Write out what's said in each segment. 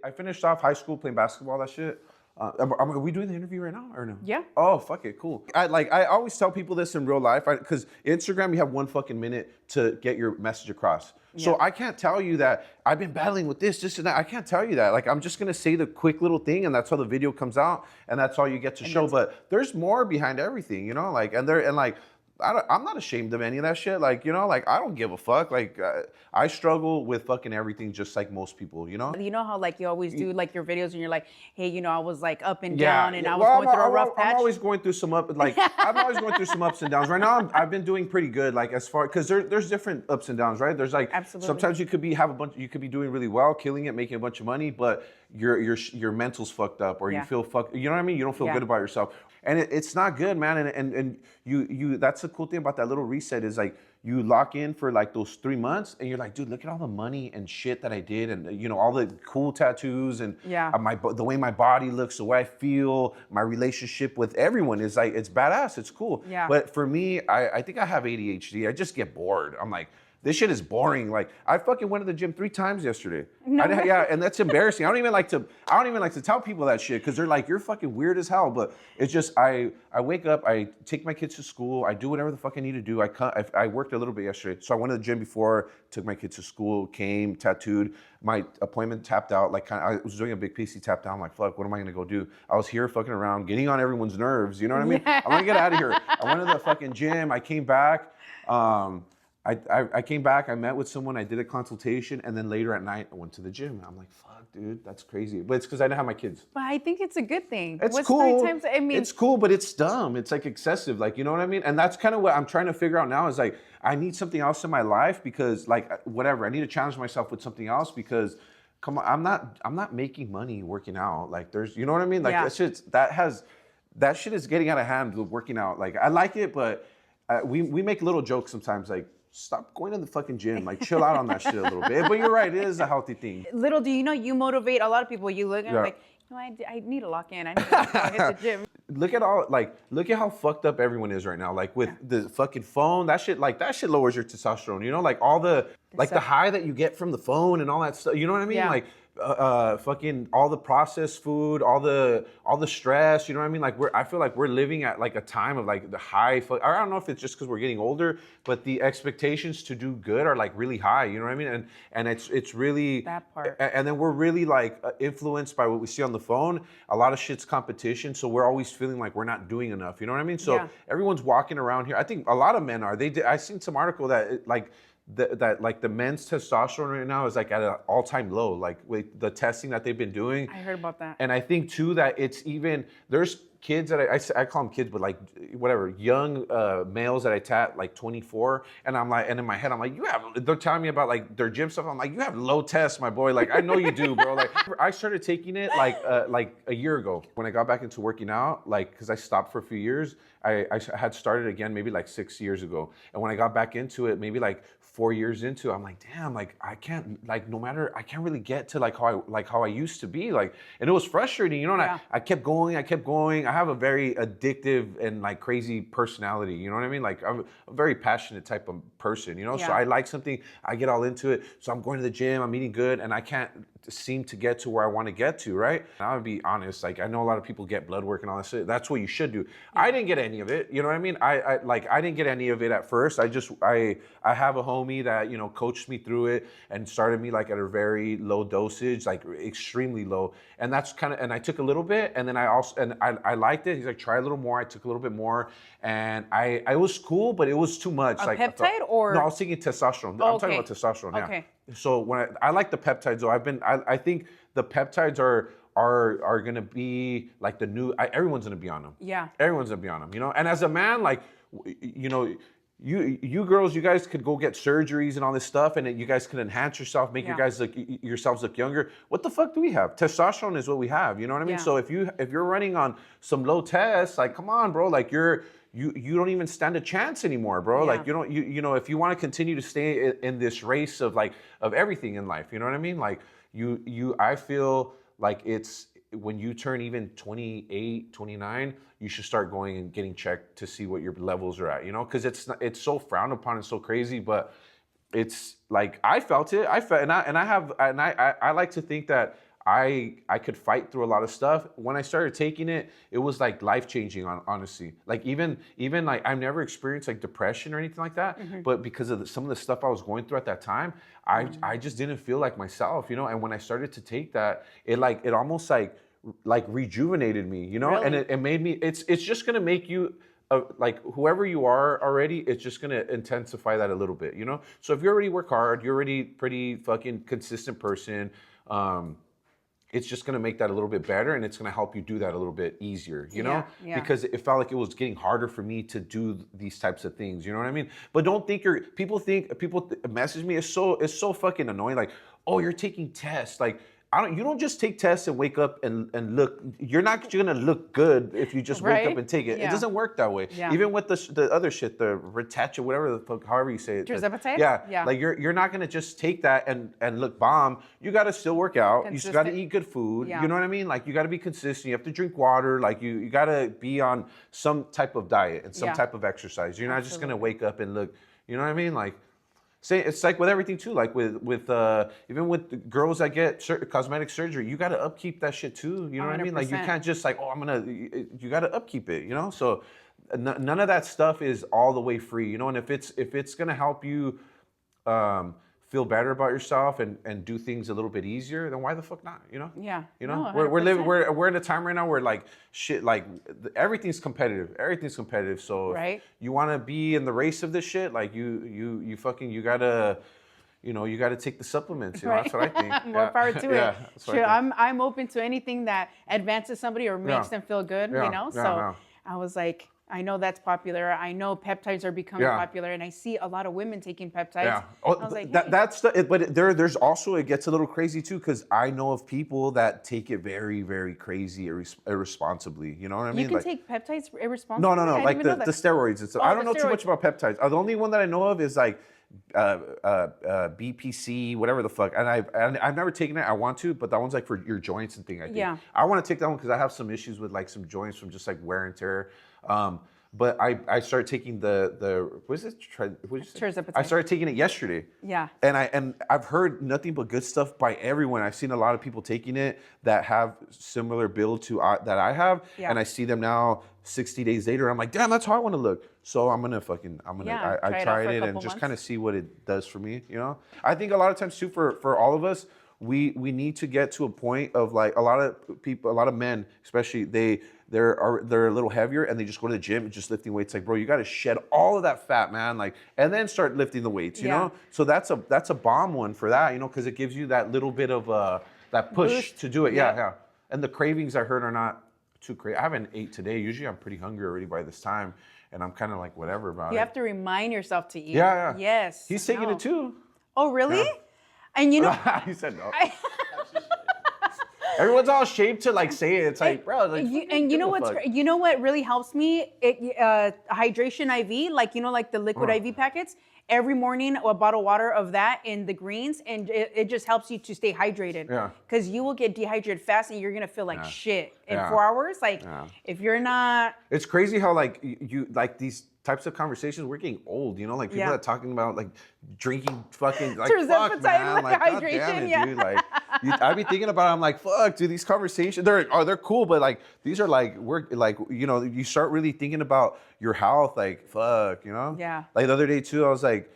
I finished off high school playing basketball, that shit. Are we doing the interview right now or no? Yeah. Oh, fuck it, cool. I always tell people this in real life, because Instagram, you have 1 fucking minute to get your message across. So I can't tell you that I've been battling with this and that. I can't tell you that. Like, I'm just gonna say the quick little thing, and that's how the video comes out, and that's all you get to show. But there's more behind everything, you know. Like, I'm not ashamed of any of that shit. Like, you know, like, I don't give a fuck. Like, I struggle with fucking everything just like most people, you know? You know how, like, you always do, like, your videos and you're like, hey, you know, I was, like, up and down and I was going through a rough patch. I'm always going through some I'm always going through some ups and downs. Right now, I've been doing pretty good, like, as far, because there's different ups and downs, right? There's, like, Absolutely. sometimes you could be doing really well, killing it, making a bunch of money, but your mental's fucked up, or you feel you know what I mean? You don't feel good about yourself. And it's not good, man. And you that's the cool thing about that little reset is, like, you lock in for like those 3 months and you're like, dude, look at all the money and shit that I did, and, you know, all the cool tattoos and the way my body looks, the way I feel, my relationship with everyone is like, it's badass, it's cool. Yeah. But for me, I think I have ADHD. I just get bored. I'm like, this shit is boring. Like, I fucking went to the gym 3 times yesterday. No way. Yeah, and that's embarrassing. I don't even like to tell people that shit, because they're like, you're fucking weird as hell. But it's just, I wake up, I take my kids to school, I do whatever the fuck I need to do. I worked a little bit yesterday, so I went to the gym before, took my kids to school, came, tattooed. My appointment tapped out. Like, I was doing a big PC tap down. I'm like, fuck, what am I gonna go do? I was here fucking around, getting on everyone's nerves. You know what I mean? I want to get out of here. I went to the fucking gym. I came back. I came back, I met with someone, I did a consultation, and then later at night, I went to the gym. And I'm like, fuck, dude, that's crazy. But it's because I didn't have my kids. But I think it's a good thing. It's What's cool. 3 times? I mean, it's cool, but it's dumb. It's like excessive, like, you know what I mean? And that's kind of what I'm trying to figure out now is, like, I need something else in my life, because, like, whatever, I need to challenge myself with something else, because come on, I'm not making money working out. Like, there's, you know what I mean? Like, that shit is getting out of hand with working out. Like, I like it, but we make little jokes sometimes, like, stop going to the fucking gym. Like, chill out on that shit a little bit. But you're right, it is a healthy thing. Little do you know, you motivate a lot of people. You look and like, you know, I need to lock in. I need to hit the gym. Look at how fucked up everyone is right now. Like, with the fucking phone, that shit lowers your testosterone. You know, like, all the high that you get from the phone and all that stuff. You know what I mean? Yeah. Like, fucking all the processed food, all the stress, you know what I mean? Like, I feel like we're living at, like, a time of, like, the high, I don't know if it's just because we're getting older, but the expectations to do good are, like, really high, you know what I mean? And it's really, that part. And then we're really, like, influenced by what we see on the phone. A lot of shit's competition, so we're always feeling like we're not doing enough, you know what I mean? So everyone's walking around here. I think a lot of men are. I seen some article that, like, that the men's testosterone right now is, like, at an all-time low, like, with the testing that they've been doing. I heard about that. And I think too that it's even, there's kids that I call them kids, but, like, whatever, young males that I tat, like 24, and I'm like, and in my head I'm like, they're telling me about, like, their gym stuff. I'm like, you have low tests, my boy. Like, I know you do, bro. Like, I started taking it like a year ago when I got back into working out, like, because I stopped for a few years. I had started again maybe like 6 years ago, and when I got back into it, maybe like 4 years into it, I'm like, damn, like, I can't, like, no matter, I can't really get to, like, how I used to be, like, and it was frustrating, you know. And I kept going. I have a very addictive and, like, crazy personality, you know what I mean? Like, I'm a very passionate type of person, you know. So I like something, I get all into it. So I'm going to the gym, I'm eating good, and I can't seem to get to where I want to get to, right? And I would be honest, like, I know a lot of people get blood work and all that shit. That's what you should do. I didn't get any of it, you know what I mean? I didn't get any of it at first. I have a homie that, you know, coached me through it and started me, like, at a very low dosage, like, extremely low. And that's kind of, and I took a little bit, and then I liked it. He's like, try a little more. I took a little bit more, and it was cool, but it was too much. A like, peptide or? No, I was taking testosterone. I'm talking about testosterone. Yeah. Okay. So when I like the peptides, though, I think the peptides are gonna be like the new. Everyone's gonna be on them. Yeah. Everyone's gonna be on them. You know, and as a man, like, you know. You girls, you guys could go get surgeries and all this stuff, and you guys could enhance yourself, make yourselves look younger. What the fuck do we have? Testosterone is what we have. You know what I mean? So if you're running on some low tests, like, come on, bro, like, you don't even stand a chance anymore, bro. Like, you know, if you want to continue to stay in this race of everything in life, you know what I mean? Like, I feel like it's, when you turn even 28, 29, you should start going and getting checked to see what your levels are at, you know? Because it's so frowned upon and so crazy, but it's like, I felt it. And I like to think that I could fight through a lot of stuff. When I started taking it, it was like life changing. Honestly, like even like I've never experienced like depression or anything like that. But because of some of the stuff I was going through at that time, I just didn't feel like myself, you know. And when I started to take that, it almost like rejuvenated me, you know. Really? And it made me. It's just gonna make you. Like whoever you are already, it's just gonna intensify that a little bit, you know. So if you already work hard, you're already pretty fucking consistent person. It's just gonna make that a little bit better, and it's gonna help you do that a little bit easier, you know? Yeah. Because it felt like it was getting harder for me to do these types of things, you know what I mean? But don't think people message me, it's so fucking annoying, like, oh, you're taking tests, like, you don't just take tests and wake up and look. You're not gonna look good if you just wake up and take it. Yeah. It doesn't work that way. Yeah. Even with the other shit, the Retach or whatever the fuck, however you say it. Tirzepatide? Yeah. Like you're not gonna just take that and look bomb. You gotta still work out. You still gotta eat good food. Yeah. You know what I mean? Like you gotta be consistent. You have to drink water. Like you gotta be on some type of diet and some type of exercise. You're not just gonna wake up and look. You know what I mean? Like. It's like with everything too, like with even with the girls that get cosmetic surgery, you got to upkeep that shit too. You know what I mean? Like you can't just like, oh, you got to upkeep it. You know, so none of that stuff is all the way free. You know, and if it's gonna help you feel better about yourself and do things a little bit easier, then why the fuck not? You know? Yeah. You know, No, we're in a time right now where like shit, like everything's competitive. Everything's competitive. So if you want to be in the race of this shit, like you gotta, you know, you gotta take the supplements. You know, that's what I think. More power to it. Sure, I'm I'm open to anything that advances somebody or makes them feel good. You know, so I was like. I know that's popular. I know peptides are becoming popular, and I see a lot of women taking peptides. Yeah. Oh, I was like, but there's also, it gets a little crazy too, because I know of people that take it very, very crazy irresponsibly. You know what I mean? You can take peptides irresponsibly? No. Like the steroids and stuff. I don't know too much about peptides. The only one that I know of is like BPC, whatever the fuck. And I've never taken it. I want to, but that one's like for your joints and things. I think. Yeah. I want to take that one because I have some issues with like some joints from just like wear and tear. But I started taking the what is it? Tirzepatide. I started taking it yesterday. Yeah. And I've heard nothing but good stuff by everyone. I've seen a lot of people taking it that have similar build to that I have, and I see them now 60 days later. I'm like, damn, that's how I want to look. So I tried it and just kind of see what it does for me. You know, I think a lot of times too for all of us, we need to get to a point of like a lot of people, a lot of men, especially they're a little heavier and they just go to the gym and just lifting weights. Like, bro, you got to shed all of that fat, man. Like, and then start lifting the weights. You know, so that's a bomb one for that. You know, because it gives you that little bit of that push boost to do it. Yeah. And the cravings I heard are not too crazy. I haven't ate today. Usually I'm pretty hungry already by this time, and I'm kind of like whatever about it. You have to remind yourself to eat. Yeah. Yes. He's taking it too. Oh, really? Yeah. And you know, he said no. Everyone's all shaped to like say it. It's like, bro. Like, and you know what really helps me? Hydration IV, like like the liquid IV packets. Every morning, a bottle of water of that in the greens, and it just helps you to stay hydrated. Yeah. Because you will get dehydrated fast, and you're gonna feel like shit in 4 hours. Like if you're not. It's crazy how like you like these types of conversations. We're getting old, you know, like people that are talking about like drinking fucking like fuck, man, like God damn it, dude. Like I be thinking about it, I'm like, fuck, dude, these conversations they're cool, but like these are like we're like, you know, you start really thinking about your health, like fuck, you know? Yeah. Like the other day too, I was like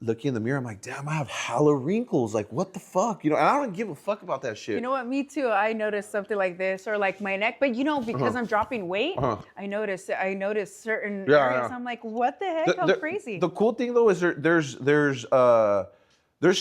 looking in the mirror, I'm like, damn, I have hella wrinkles. Like, what the fuck? You know, and I don't give a fuck about that shit. You know what? Me too. I noticed something like this, or like my neck. But you know, because I'm dropping weight, I noticed certain areas. I'm like, what the heck? How crazy. The cool thing though is there's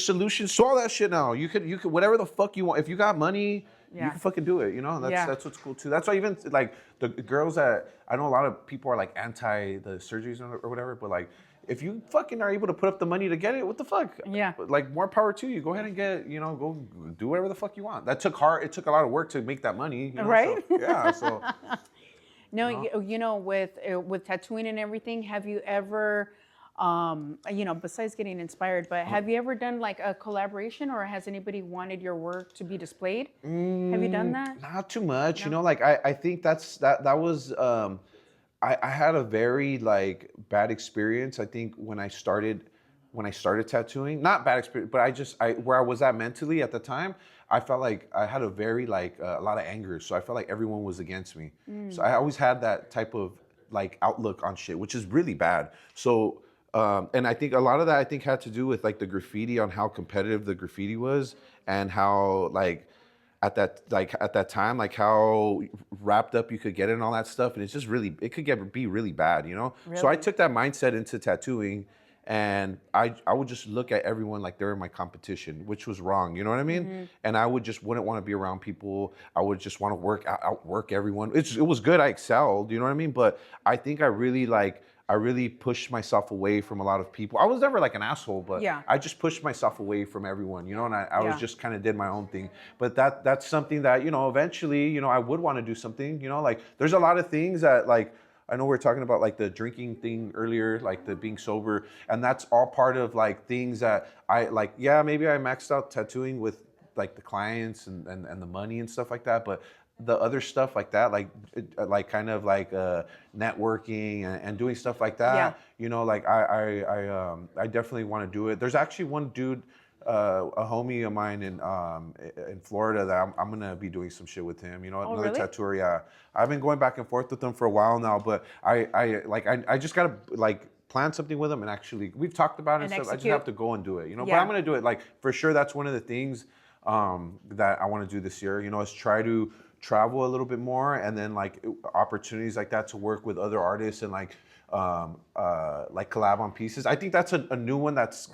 solutions to all that shit now. You could whatever the fuck you want. If you got money, you can fucking do it. You know, that's what's cool too. That's why even like the girls that I know, a lot of people are like anti the surgeries or whatever, but like, if you fucking are able to put up the money to get it, what the fuck? Yeah. Like, more power to you. Go ahead and get, you know, go do whatever the fuck you want. It took a lot of work to make that money. You know? Right? So, yeah, so. No, you know, with tattooing and everything, have you ever, you know, besides getting inspired, but have you ever done like a collaboration, or has anybody wanted your work to be displayed? Have you done that? Not too much. No? You know, like, I think that was, I had a very like bad experience. I think when I started tattooing, not bad experience, but where I was at mentally at the time, I felt like I had a very like a lot of anger, so I felt like everyone was against me. So I always had that type of like outlook on shit, which is really bad. So and I think a lot of that I think had to do with like the graffiti, on how competitive the graffiti was, and how like at that time, like how wrapped up you could get in all that stuff, and it's just really, it could be really bad, you know. So I Really? took that mindset into tattooing, and I would just look at everyone like they're in my competition, which was wrong, you know what I mean? And I would just wouldn't want to be around people. I would just want to outwork everyone. It was good. I excelled, you know what I mean? But I think I really pushed myself away from a lot of people. I was never like an asshole, but Yeah. I just pushed myself away from everyone, you know, and I was Yeah. just kind of did my own thing. But that's something that, you know, eventually, you know, I would want to do something, you know, like there's a lot of things that like, I know we are talking about like the drinking thing earlier, like the being sober, and that's all part of like things that I like, yeah, maybe I maxed out tattooing with like the clients and the money and stuff like that, but the other stuff like that, like kind of like networking and doing stuff like that, Yeah. you know, like I definitely want to do it. There's actually one dude, a homie of mine in Florida that I'm gonna be doing some shit with him. You know, Oh, another really? tattooer. Yeah, I've been going back and forth with him for a while now, but I just gotta like plan something with him, and actually we've talked about it and And stuff. I just execute. have to go and do it. You know, but Yeah. I'm gonna do it. Like for sure, that's one of the things that I want to do this year. You know, is try to travel a little bit more, and then like opportunities like that to work with other artists and like collab on pieces. I think that's a new one that's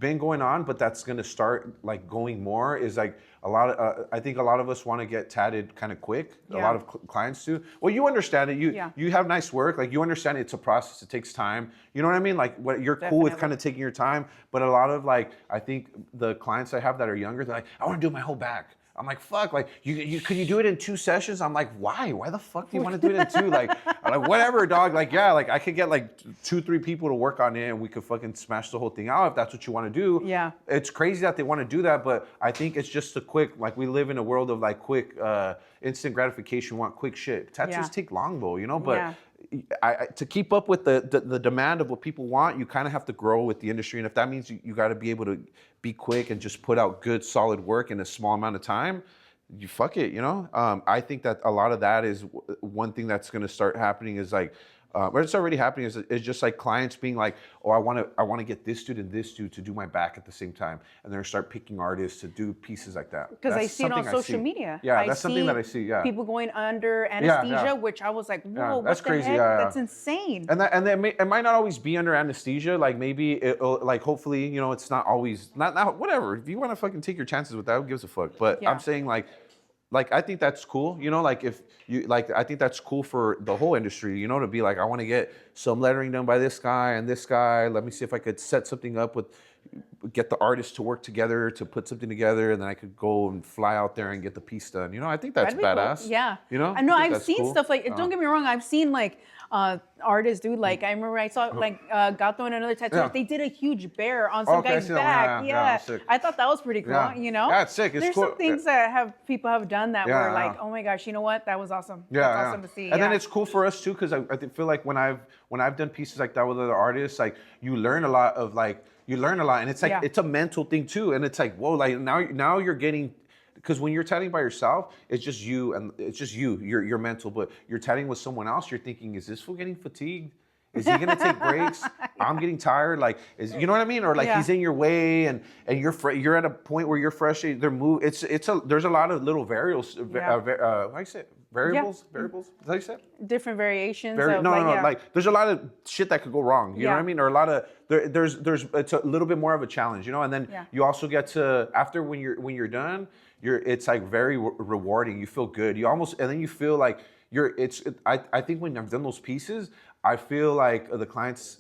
been going on, but that's gonna start like going more. Is like a lot of I think a lot of us want to get tatted kind of quick. A Yeah. lot of clients do. Well, you understand it. Yeah. You have nice work. Like you understand it's a process. It takes time. You know what I mean? Like what you're cool with Definitely. kind of taking your time. But a lot of like I think the clients I have that are younger, they're like, I want to do my whole back. I'm like, fuck, like, could you do it in 2 sessions? I'm like, why? Why the fuck do you want to do it in 2? Like, I'm like, whatever, dog. Like, yeah, like, I could get, like, 2, 3 people to work on it, and we could fucking smash the whole thing out if that's what you want to do. Yeah. It's crazy that they want to do that, but I think it's just a quick, like, we live in a world of, like, quick, instant gratification, want quick shit. Tattoos Yeah. take long, though, you know? But Yeah. to keep up with the demand of what people want, you kind of have to grow with the industry. And if that means you got to be able to be quick and just put out good, solid work in a small amount of time, you fuck it, you know? I think that a lot of that is one thing that's going to start happening is like, or it's already happening, is just like clients being like, oh, I want to get this dude and this dude to do my back at the same time. And they're start picking artists to do pieces like that. Because I That's see it on something I social see. media. Yeah, I that's something that I see, yeah. People going under anesthesia, which I was like, whoa, that's what the crazy, heck? yeah. That's insane. And it might not always be under anesthesia. Like maybe it'll, like hopefully, you know, it's not always not whatever. If you want to fucking take your chances with that, who gives a fuck? But Yeah. I'm saying like I think that's cool, you know, like if you like I think that's cool for the whole industry, you know, to be like, I want to get some lettering done by this guy and this guy. Let me see if I could set something up with, get the artists to work together to put something together, and then I could go and fly out there and get the piece done. You know, I think that's That'd be cool. badass. Yeah. You know, I know. think I've that's seen cool. stuff like. Don't get me wrong. I've seen like artists do like. I remember I saw like Gato and another tattoo. Yeah. They did a huge bear on some Okay, I guy's see that one. back. Yeah, sick. I thought that was pretty cool. Yeah. You know. Yeah, it's sick. It's There's cool. some things that people have done that Yeah, were like, yeah. oh my gosh, you know what? That was awesome. Yeah, That's yeah. awesome to see. And then yeah. it's cool for us too, because I feel like when I've done pieces like that with other artists, like you learn a lot, and it's like Yeah. it's a mental thing too, and it's like whoa, like now you're getting. Because when you're tatting by yourself, it's just you, and it's just you're mental. But you're tatting with someone else, you're thinking, is this fool getting fatigued? Is he gonna take breaks? I'm getting tired. Like, you know what I mean? Or like Yeah. he's in your way, and you're at a point where you're frustrated. There's a lot of little variables. Yeah. How do you say it? Variables? Variables? Is that how you say it? different variations. No, of, like, yeah. like there's a lot of shit that could go wrong. You know what I Yeah. mean? Or a lot of there's it's a little bit more of a challenge, you know. And then Yeah. you also get to after when you're done, it's like very rewarding. You feel good. You almost and then you feel like I think when I've done those pieces, I feel like the clients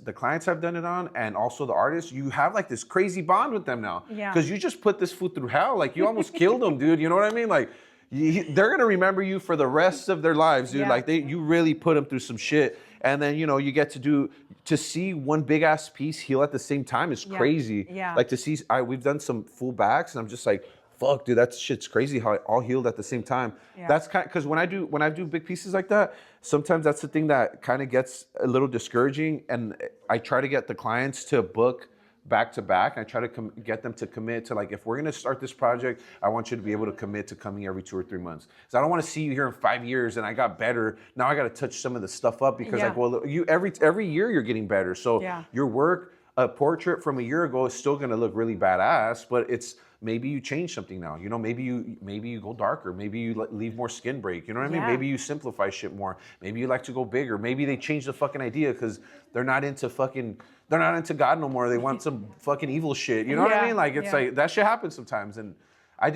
I've done it on, and also the artists, you have like this crazy bond with them now. Yeah. Because you just put this food through hell. Like you almost killed them, dude. You know what I mean? Like. They're gonna remember you for the rest of their lives, dude. Yeah. Like you really put them through some shit, and then you know you get to see one big ass piece heal at the same time is Yeah. crazy. Yeah. Like to see, we've done some full backs, and I'm just like, fuck, dude, that shit's crazy how it all healed at the same time. Yeah. That's kind because when I do big pieces like that, sometimes that's the thing that kind of gets a little discouraging, and I try to get the clients to book back to back. I try to get them to commit to like, if we're gonna start this project, I want you to be able to commit to coming every 2 or 3 months. Because I don't want to see you here in 5 years and I got better. Now I got to touch some of the stuff up because like, well, you every year you're getting better. So your work, a portrait from a year ago is still gonna look really badass, but it's maybe you change something now. You know, maybe you go darker. Maybe you leave more skin break. You know what I mean? Maybe you simplify shit more. Maybe you like to go bigger. Maybe they change the fucking idea because they're not into God no more. They want some fucking evil shit. You know what I mean? Like it's like that shit happens sometimes. And I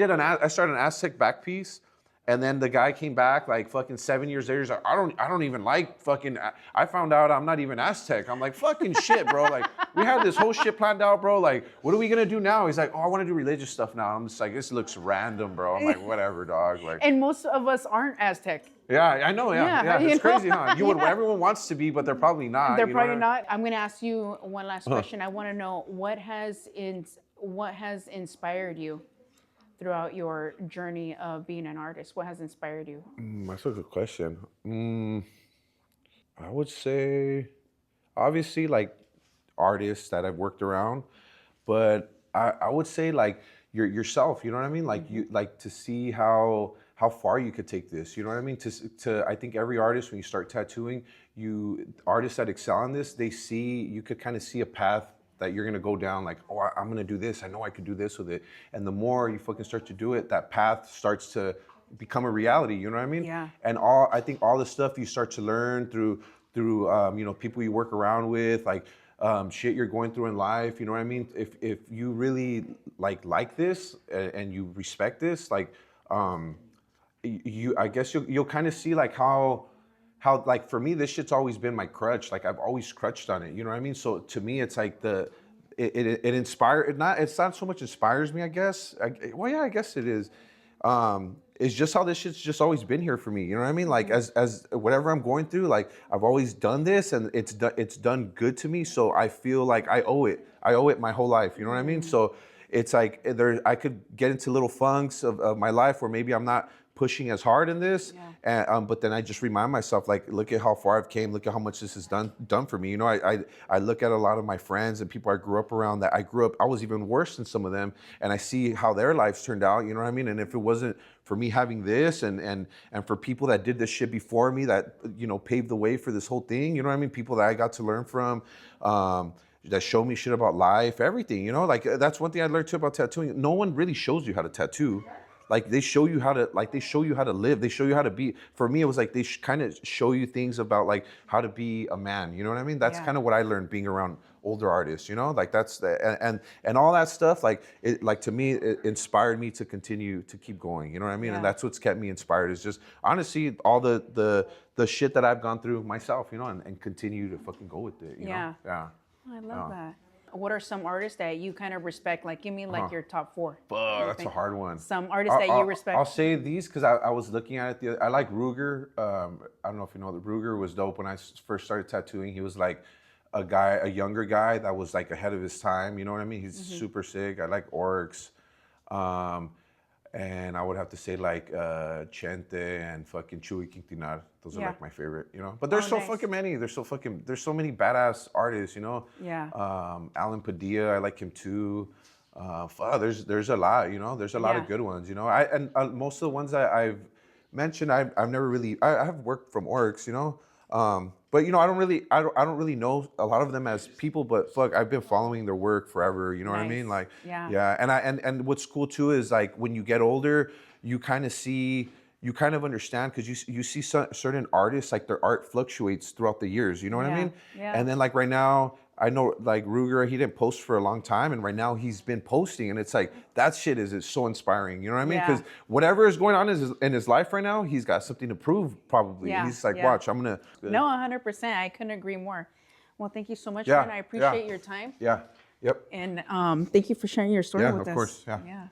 started an Aztec back piece. And then the guy came back like fucking 7 years later. He's like, I don't even like fucking. I found out I'm not even Aztec. I'm like, fucking shit, bro. Like we had this whole shit planned out, bro. Like, what are we gonna do now? He's like, oh, I want to do religious stuff now. I'm just like, this looks random, bro. I'm like, whatever, dog. Like, and most of us aren't Aztec. Yeah, I know. Yeah. It's crazy, huh? Everyone wants to be, but they're probably not. They're probably not. I'm gonna ask you one last question. I want to know what has inspired you throughout your journey of being an artist? What has inspired you? That's a good question. I would say, obviously, like artists that I've worked around, but I would say like yourself. You know what I mean? Like you like to see how far you could take this. You know what I mean? To I think every artist when you start tattooing, artists that excel in this, you could kind of see a path that you're gonna go down, like, oh, I'm gonna do this. I know I could do this with it. And the more you fucking start to do it, that path starts to become a reality. You know what I mean? Yeah. And I think all the stuff you start to learn through people you work around with, like shit you're going through in life. You know what I mean? If you really like this and you respect this, like, I guess you'll kind of see like how like for me this shit's always been my crutch. Like I've always crutched on it. You know what I mean? So to me it's like it inspires. It's not so much inspires me. I guess. I guess it is. It's just how this shit's just always been here for me. You know what I mean? Like as whatever I'm going through, like I've always done this and it's done good to me. So I feel like I owe it. I owe it my whole life. You know what I mean? So it's like I could get into little funks of my life where maybe I'm not pushing as hard in this, and but then I just remind myself, like, look at how far I've came, look at how much this has done for me. You know, I look at a lot of my friends and people I grew up around that I was even worse than some of them, and I see how their lives turned out. You know what I mean? And if it wasn't for me having this, and for people that did this shit before me, that paved the way for this whole thing. You know what I mean? People that I got to learn from. That show me shit about life, everything. You know, like that's one thing I learned too about tattooing. No one really shows you how to tattoo. Like they show you how to live. They show you how to be. For me, it was like they kind of show you things about like how to be a man. You know what I mean? That's kind of what I learned being around older artists. You know, like that's and all that stuff. Like to me, it inspired me to continue to keep going. You know what I mean? And that's what's kept me inspired. Is just honestly all the shit that I've gone through myself. You know, and continue to fucking go with it. You know? Yeah. I love that. What are some artists that you kind of respect? Like, give me like your top 4. That's a hard one. Some artists that you respect. I'll say these because I was looking at it. I like Ruger. I don't know if you know that Ruger was dope when I first started tattooing. He was like a younger guy that was like ahead of his time. You know what I mean? He's super sick. I like Oryx. And I would have to say like Chente and fucking Chuy Quintinar. Those are like my favorite, you know. But there's fucking many. There's so many badass artists, you know. Yeah. Alan Padilla, I like him too. There's a lot, you know. There's a lot of good ones, you know. Most of the ones that I've mentioned, I've never really. I have worked from Oryx, you know. But you know, I don't really know a lot of them as people, but fuck, I've been following their work forever. You know what I mean? Like, and what's cool too is like when you get older, you kind of understand because you see certain artists, like their art fluctuates throughout the years. You know what I mean? Yeah. And then like right now, I know like Ruger, he didn't post for a long time, and right now he's been posting, and it's like that shit is so inspiring. You know what I mean? Because whatever is going on in his life right now, he's got something to prove probably. Yeah. He's like, watch, I'm gonna. No, 100%. I couldn't agree more. Well, thank you so much, man. I appreciate your time. Yeah. Yep. And thank you for sharing your story with us. Yeah, of course. Yeah.